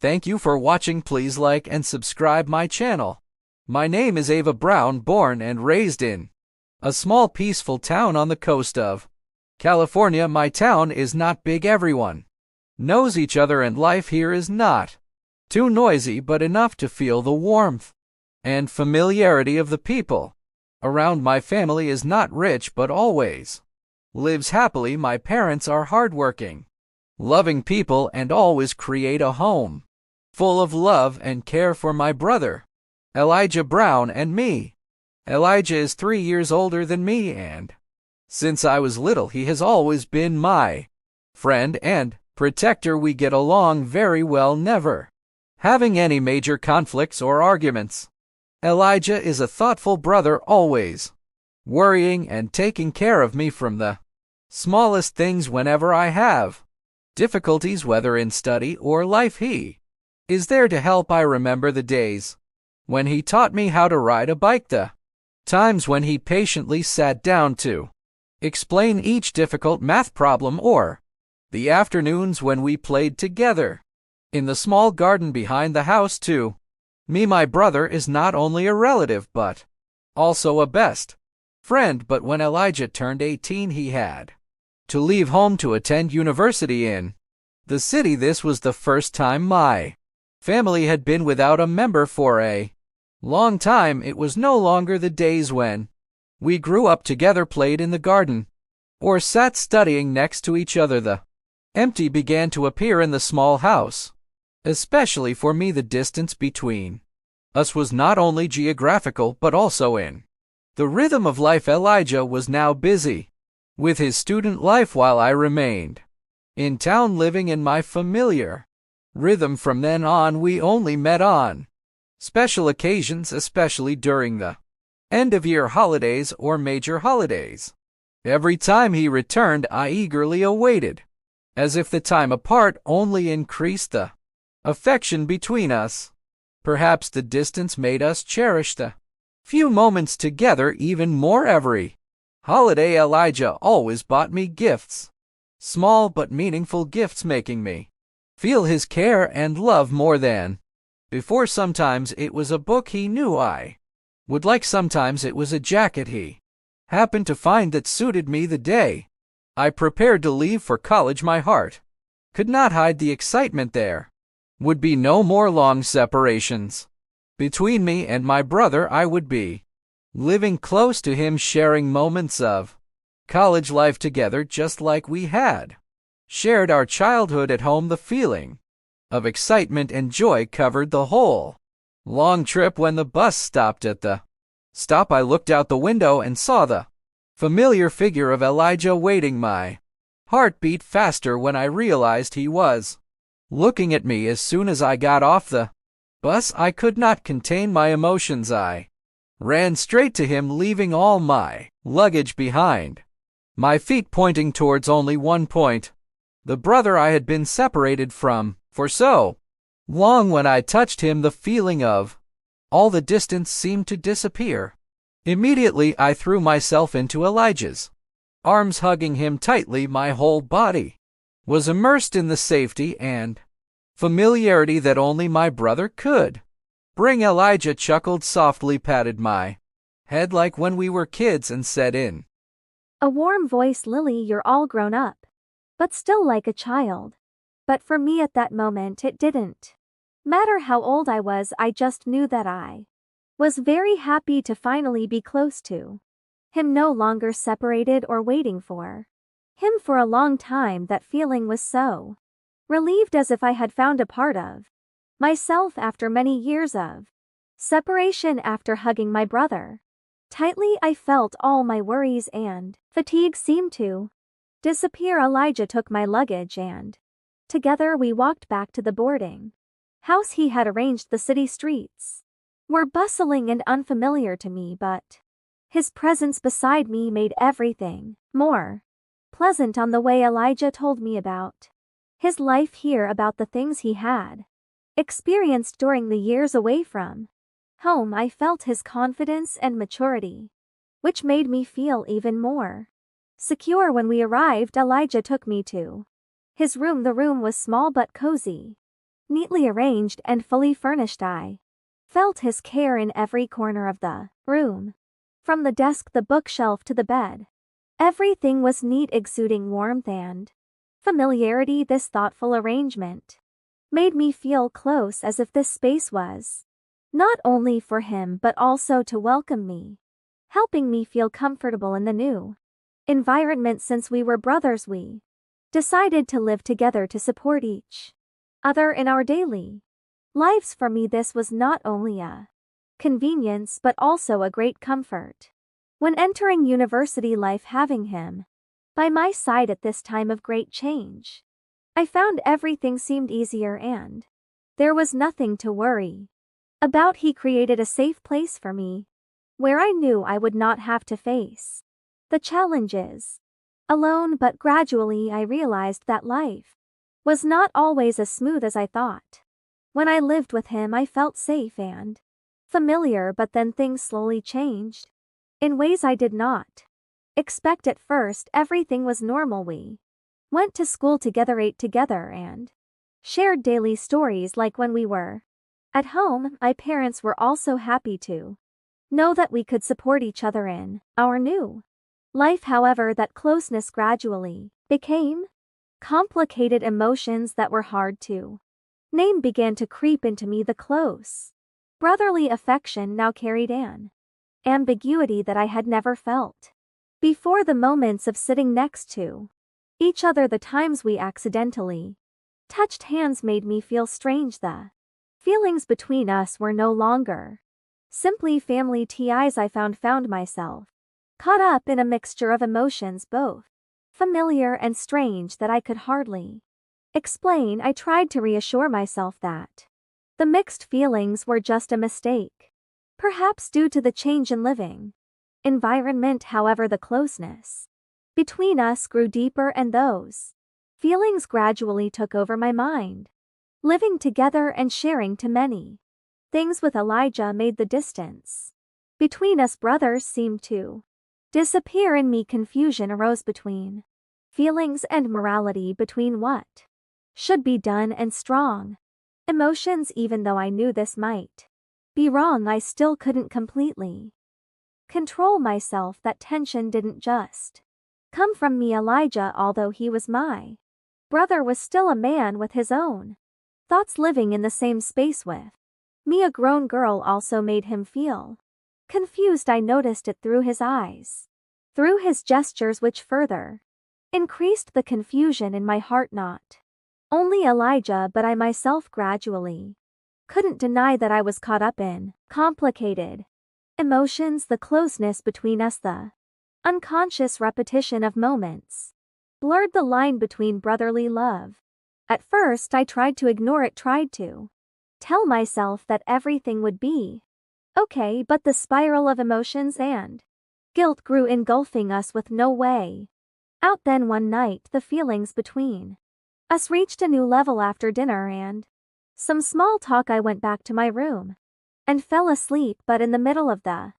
Thank you for watching. Please like and subscribe my channel. My name is Ava Brown, born and raised in a small peaceful town on the coast of California. My town is not big. Everyone knows each other and life here is not too noisy but enough to feel the warmth and familiarity of the people around. My family is not rich but always lives happily. My parents are hardworking, loving people and always create a home full of love and care for my brother, Elijah Brown, and me. Elijah is 3 years older than me, and since I was little he has always been my friend and protector. We get along very well, never having any major conflicts or arguments. Elijah is a thoughtful brother, always worrying and taking care of me from the smallest things. Whenever I have difficulties, whether in study or life, he is there to help. I remember the days when he taught me how to ride a bike, the times when he patiently sat down to explain each difficult math problem, or the afternoons when we played together in the small garden behind the house. To me, my brother is not only a relative but also a best friend. But when Elijah turned 18, he had to leave home to attend university in the city. This was the first time my family had been without a member for a long time. It was no longer the days when we grew up together, played in the garden, or sat studying next to each other. The empty began to appear in the small house. Especially for me, the distance between us was not only geographical but also in the rhythm of life. Elijah was now busy with his student life while I remained in town, living in my familiar rhythm. From then on, we only met on special occasions, especially during the end-of-year holidays or major holidays. Every time he returned, I eagerly awaited, as if the time apart only increased the affection between us. Perhaps the distance made us cherish the few moments together even more. Every holiday, Elijah always bought me gifts, small but meaningful gifts, making me feel his care and love more than before. Sometimes it was a book he knew I would like, sometimes it was a jacket he happened to find that suited me the day I prepared to leave for college. My heart could not hide the excitement. There would be no more long separations between me and my brother. I would be living close to him, sharing moments of college life together, just like we had shared our childhood at home. The feeling of excitement and joy covered the whole long trip. When the bus stopped at the stop, I looked out the window and saw the familiar figure of Elijah waiting. My heart beat faster when I realized he was looking at me. As soon as I got off the bus, I could not contain my emotions. I ran straight to him, leaving all my luggage behind, my feet pointing towards only one point, the brother I had been separated from for so long. When I touched him, the feeling of all the distance seemed to disappear. Immediately I threw myself into Elijah's arms, hugging him tightly. My whole body was immersed in the safety and familiarity that only my brother could bring. Elijah chuckled softly, patted my head like when we were kids, and said in a warm voice, "Lily, you're all grown up, but still like a child." But for me at that moment it didn't matter how old I was. I just knew that I was very happy to finally be close to him, no longer separated or waiting for him for a long time. That feeling was so relieved, as if I had found a part of myself after many years of separation. After hugging my brother tightly, I felt all my worries and fatigue seem to disappear. Elijah took my luggage and together we walked back to the boarding house he had arranged. The city streets were bustling and unfamiliar to me, but his presence beside me made everything more pleasant. On the way, Elijah told me about his life here, about the things he had experienced during the years away from home. I felt his confidence and maturity, which made me feel even more secure. When we arrived, Elijah took me to his room. The room was small but cozy, Neatly arranged and fully furnished, I felt his care in every corner of the room. From the desk, the bookshelf to the bed. Everything was neat, exuding warmth and familiarity. This thoughtful arrangement made me feel close, as if this space was not only for him but also to welcome me, helping me feel comfortable in the new environment. Since we were brothers, we decided to live together to support each other in our daily lives. For me, this was not only a convenience but also a great comfort. When entering university life, having him by my side at this time of great change, I found everything seemed easier and there was nothing to worry about. He created a safe place for me, where I knew I would not have to face the challenges alone. But gradually I realized that life was not always as smooth as I thought. When I lived with him, I felt safe and familiar, but then things slowly changed in ways I did not expect. At first, everything was normal. We went to school together, ate together, and shared daily stories like when we were at home. My parents were also happy to know that we could support each other in our new life. However, that closeness gradually became complicated. Emotions that were hard to name began to creep into me. The close brotherly affection now carried an ambiguity that I had never felt before. The moments of sitting next to each other, the times we accidentally touched hands, made me feel strange. The feelings between us were no longer simply family ties. I found myself caught up in a mixture of emotions, both familiar and strange, that I could hardly explain. I tried to reassure myself that the mixed feelings were just a mistake, perhaps due to the change in living environment. However, the closeness between us grew deeper, and those feelings gradually took over my mind. Living together and sharing too many things with Elijah made the distance between us brothers seem to disappear. In me, confusion arose between feelings and morality, between what should be done and strong emotions. Even though I knew this might be wrong, I still couldn't completely control myself. That tension didn't just come from me. Elijah, although he was my brother, was still a man with his own thoughts. Living in the same space with me, a grown girl, also made him feel confused. I noticed it through his eyes, through his gestures, which further increased the confusion in my heart. Not only Elijah but I myself gradually couldn't deny that I was caught up in complicated emotions. The closeness between us, the unconscious repetition of moments, blurred the line between brotherly love. At first I tried to ignore it, tried to tell myself that everything would be okay, but the spiral of emotions and guilt grew, engulfing us with no way out. Then one night the feelings between us reached a new level. After dinner and some small talk, I went back to my room and fell asleep. But in the middle of the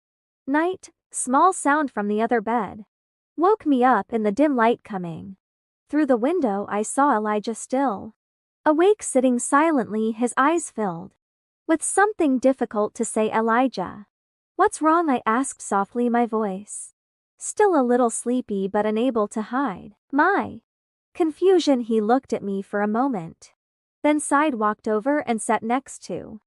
night, small sound from the other bed woke me up. In the dim light coming through the window, I saw Elijah still awake, sitting silently, his eyes filled with something difficult to say. Elijah, what's wrong? I asked softly, my voice still a little sleepy but unable to hide my confusion. He looked at me for a moment, then sighed, walked over and sat next to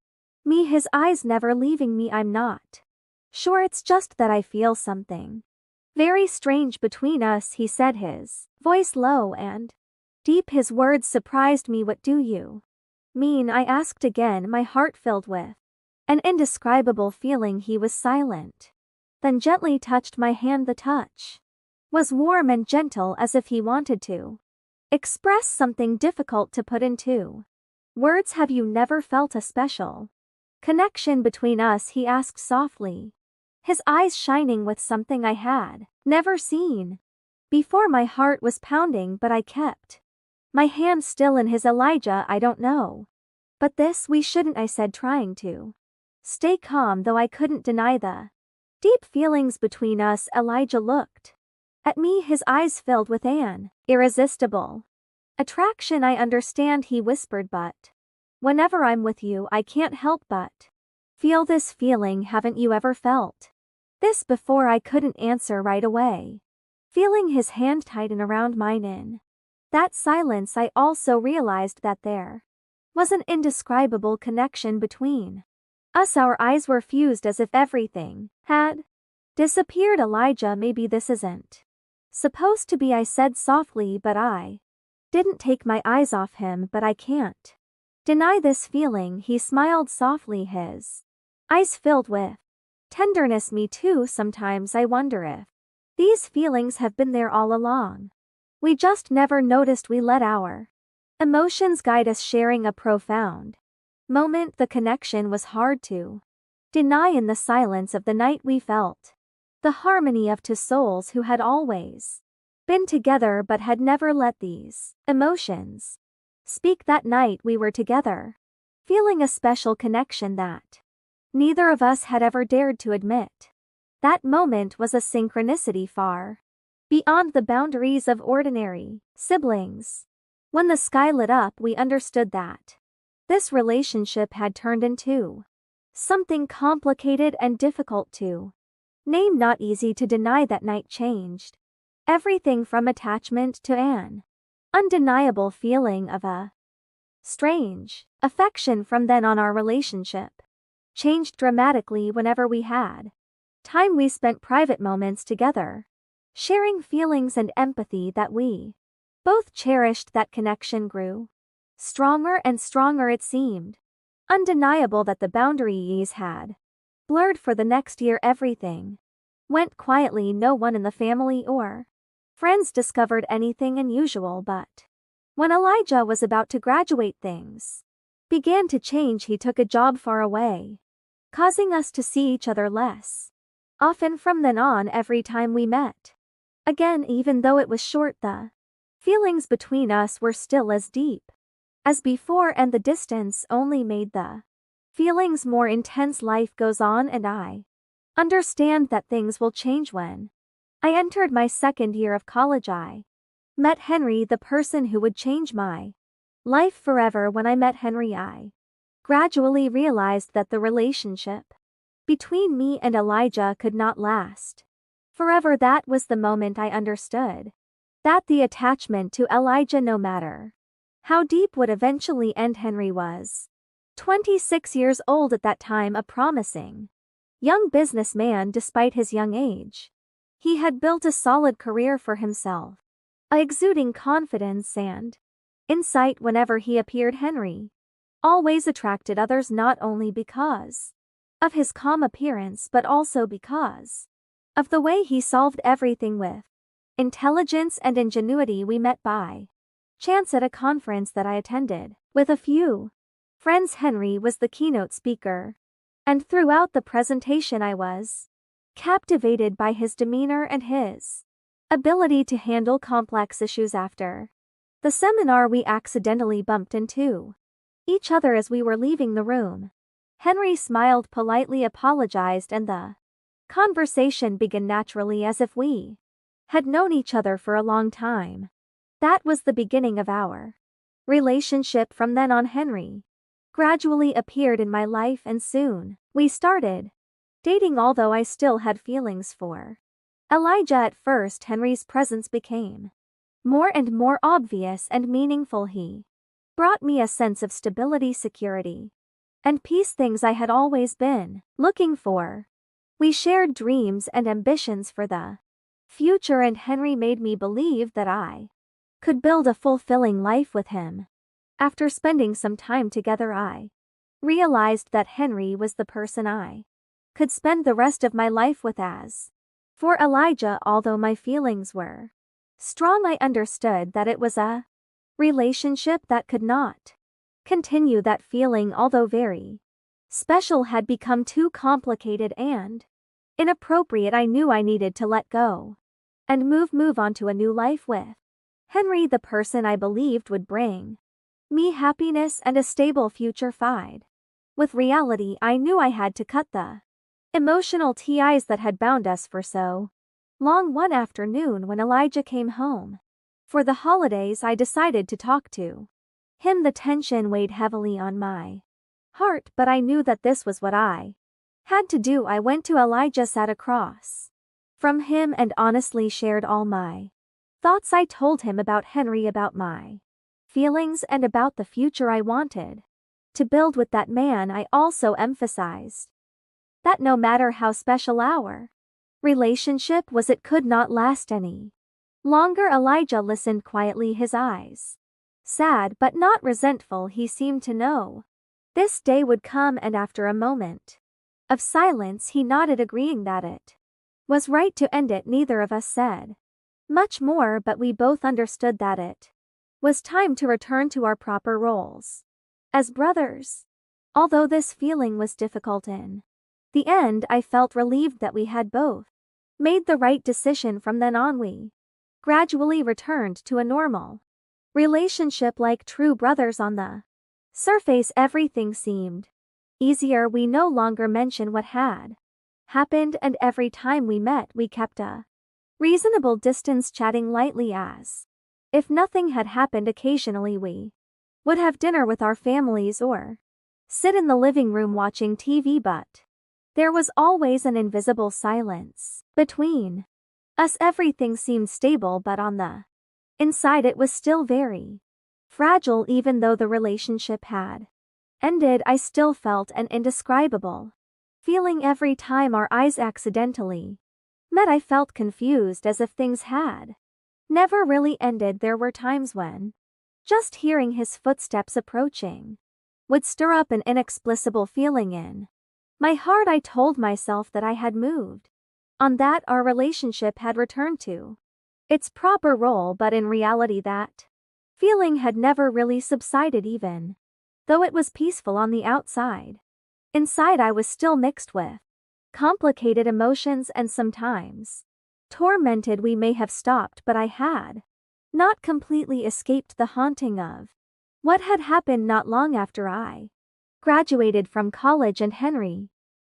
me, his eyes never leaving me. I'm not sure, it's just that I feel something very strange between us, he said, his voice low and deep. His words surprised me. What do you mean? I asked again, my heart filled with an indescribable feeling. He was silent, then gently touched my hand. The touch was warm and gentle, as if he wanted to express something difficult to put into words. Have you never felt a special connection between us? He asked softly, his eyes shining with something I had never seen before. My heart was pounding, but I kept my hand still in his. Elijah, I don't know, but this, we shouldn't, I said, trying to stay calm, though I couldn't deny the deep feelings between us. Elijah looked at me, his eyes filled with an irresistible attraction. I understand, he whispered, but Whenever I'm with you, I can't help but feel this feeling. Haven't you ever felt this before? I couldn't answer right away, feeling his hand tighten around mine. In that silence, I also realized that there was an indescribable connection between us. Our eyes were fused as if everything had disappeared. Elijah, maybe this isn't supposed to be, I said softly, but I didn't take my eyes off him. But I can't deny this feeling. He smiled softly, his eyes filled with tenderness. Me too. Sometimes I wonder if these feelings have been there all along. We just never noticed. We let our emotions guide us, sharing a profound moment. The connection was hard to deny. In the silence of the night, we felt the harmony of two souls who had always been together but had never let these emotions speak. That night we were together, feeling a special connection that neither of us had ever dared to admit. That moment was a synchronicity far beyond the boundaries of ordinary siblings. When the sky lit up, we understood that this relationship had turned into something complicated and difficult to name. Not easy to deny. That night changed everything, from attachment to an undeniable feeling of a strange affection. From then on, our relationship changed dramatically. Whenever we had time, we spent private moments together, sharing feelings and empathy that we both cherished. That connection grew stronger and stronger. It seemed undeniable that the boundaries had blurred. For the next year, everything went quietly. No one in the family or friends discovered anything unusual. But when Elijah was about to graduate, things began to change. He took a job far away, causing us to see each other less often. From then on, every time we met again, even though it was short, the feelings between us were still as deep as before, and the distance only made the feelings more intense. Life goes on, and I understand that things will change. When I entered my second year of college, I met Henry, the person who would change my life forever. When I met Henry, I gradually realized that the relationship between me and Elijah could not last forever. That was the moment I understood that the attachment to Elijah, no matter how deep, would eventually end. Henry was 26 years old at that time, a promising young businessman. Despite his young age, he had built a solid career for himself, exuding confidence and insight. Whenever he appeared, Henry always attracted others, not only because of his calm appearance but also because of the way he solved everything with intelligence and ingenuity. We met by chance at a conference that I attended with a few friends. Henry was the keynote speaker, and throughout the presentation I was captivated by his demeanor and his ability to handle complex issues. After the seminar, we accidentally bumped into each other as we were leaving the room. Henry smiled politely, apologized, and the conversation began naturally, as if we had known each other for a long time. That was the beginning of our relationship. From then on, Henry gradually appeared in my life, and soon we started dating. Although I still had feelings for Elijah at first, Henry's presence became more and more obvious and meaningful. He brought me a sense of stability, security, and peace, things I had always been looking for. We shared dreams and ambitions for the future, and Henry made me believe that I could build a fulfilling life with him. After spending some time together, I realized that Henry was the person I could spend the rest of my life with. As for Elijah, although my feelings were strong, I understood that it was a relationship that could not continue. That feeling, although very special, had become too complicated and inappropriate. I knew I needed to let go and move on to a new life with Henry, the person I believed would bring me happiness and a stable future. Fied with reality, I knew I had to cut the emotional ties that had bound us for so long. One afternoon, when Elijah came home for the holidays, I decided to talk to him. The tension weighed heavily on my heart, but I knew that this was what I had to do. I went to Elijah, sat across from him, and honestly shared all my thoughts. I told him about Henry, about my feelings, and about the future I wanted to build with that man. I also emphasized that no matter how special our relationship was, it could not last any longer. Elijah listened quietly, his eyes sad but not resentful. He seemed to know this day would come, and after a moment of silence he nodded, agreeing that it was right to end it. Neither of us said much more, but we both understood that it was time to return to our proper roles as brothers. Although this feeling was difficult in the end, I felt relieved that we had both made the right decision. From then on, we gradually returned to a normal relationship like true brothers. On the surface, everything seemed easier. We no longer mentioned what had happened, and every time we met, we kept a reasonable distance, chatting lightly as if nothing had happened. Occasionally, we would have dinner with our families or sit in the living room watching TV, but there was always an invisible silence between us. Everything seemed stable, but on the inside it was still very fragile. Even though the relationship had ended, I still felt an indescribable feeling every time our eyes accidentally met. I felt confused, as if things had never really ended. There were times when just hearing his footsteps approaching would stir up an inexplicable feeling in my heart. I told myself that I had moved on, that our relationship had returned to its proper role, but in reality that feeling had never really subsided. Even though it was peaceful on the outside, inside I was still mixed with complicated emotions and sometimes tormented. We may have stopped, but I had not completely escaped the haunting of what had happened not long after I graduated from college and Henry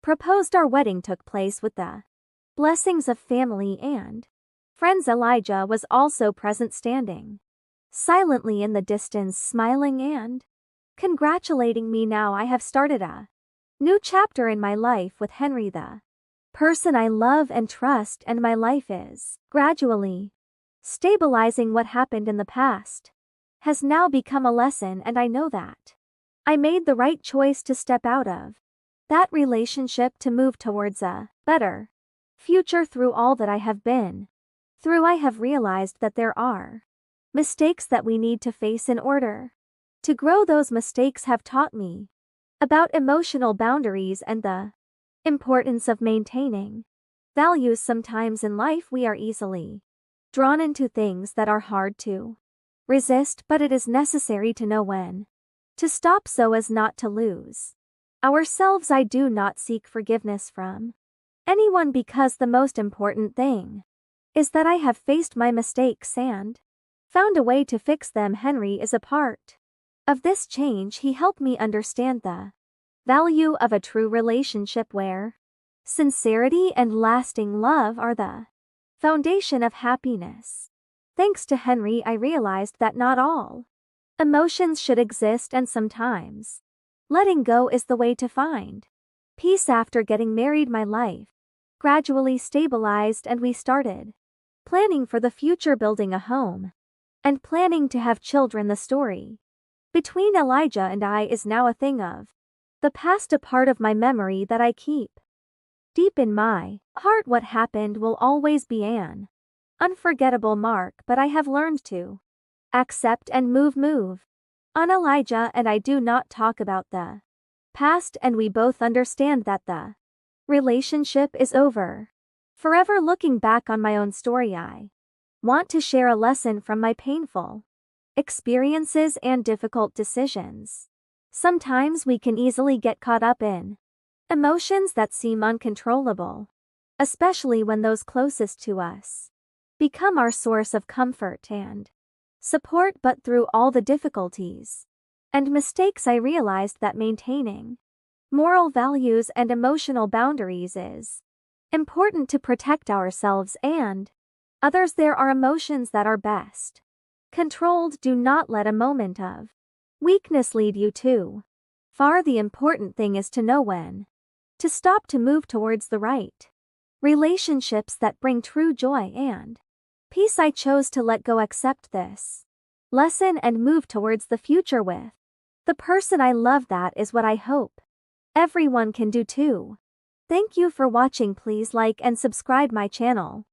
proposed. Our wedding took place with the blessings of family and friends. Elijah was also present, standing silently in the distance, smiling and congratulating me. Now I have started a new chapter in my life with Henry, the person I love and trust, and my life is gradually stabilizing. What happened in the past has now become a lesson, and I know that I made the right choice to step out of that relationship to move towards a better future. Through all that I have been through, I have realized that there are mistakes that we need to face in order to grow. Those mistakes have taught me about emotional boundaries and the importance of maintaining values. Sometimes in life we are easily drawn into things that are hard to resist, but it is necessary to know when to stop so as not to lose ourselves. I do not seek forgiveness from anyone, because the most important thing is that I have faced my mistakes and found a way to fix them. Henry is a part of this change. He helped me understand the value of a true relationship where sincerity and lasting love are the foundation of happiness. Thanks to Henry, I realized that not all emotions should exist, and sometimes letting go is the way to find peace. After getting married, my life gradually stabilized, and we started planning for the future, building a home and planning to have children. The story between Elijah and I is now a thing of the past, a part of my memory that I keep deep in my heart. What happened will always be an unforgettable mark, but I have learned to accept and move on. Elijah and I do not talk about the past, and we both understand that the relationship is over forever. Looking back on my own story, I want to share a lesson from my painful experiences and difficult decisions. Sometimes we can easily get caught up in emotions that seem uncontrollable, especially when those closest to us become our source of comfort and support. But through all the difficulties and mistakes, I realized that maintaining moral values and emotional boundaries is important to protect ourselves and others. There are emotions that are best controlled. Do not let a moment of Weakness lead you too far. The important thing is to know when to stop, to move towards the right relationships that bring true joy and peace. I chose to let go, accept this lesson, and move towards the future with the person I love. That is what I hope everyone can do too. Thank you for watching. Please like and subscribe my channel.